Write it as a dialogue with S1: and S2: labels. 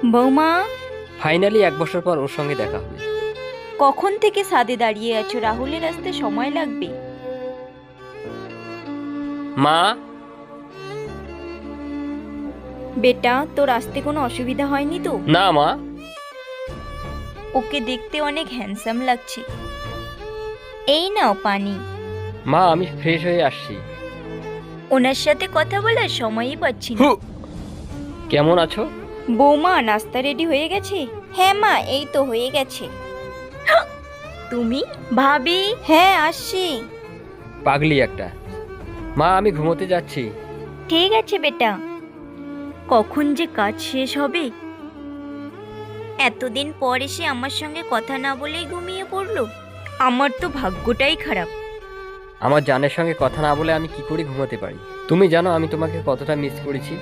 S1: বৌমা,
S2: ফাইনালি 1 বছর পর ওর সঙ্গে দেখা হবে।
S1: কখন থেকে ছাদে দাঁড়িয়ে আছো? রাহুলের আসতে সময় লাগবে।
S2: মা।
S1: বেটা, তোর আসতে কোনো অসুবিধা হয়নি তো?
S2: না মা।
S1: ওকে দেখতে অনেক হ্যান্ডসাম লাগছে। এই নাও পানি।
S2: মা আমি ফ্রেশ হয়ে আসছি।
S1: ওনার সাথে কথা বলার সময়ই পাচ্ছি না।
S2: হু। কেমন আছো?
S1: বৌমা, নাস্তা রেডি হয়ে গেছে? হ্যাঁ মা, এই তো হয়ে গেছে। তুমি? ভাবি, হ্যাঁ আসছি।
S2: পাগলি একটা। মা আমি ঘুমোতে যাচ্ছি।
S1: ঠিক আছে বেটা। কখন যে কাজ শেষ হবে। এতদিন পর এসে আমার সঙ্গে কথা না বলেই ঘুমিয়ে পড়লো। আমার তো ভাগ্যটাই খারাপ।
S2: আমার জানের সঙ্গে কথা না বলে আমি কি করে ঘুমাতে পারি? তুমি জানো আমি তোমাকে কতটা মিস করেছি।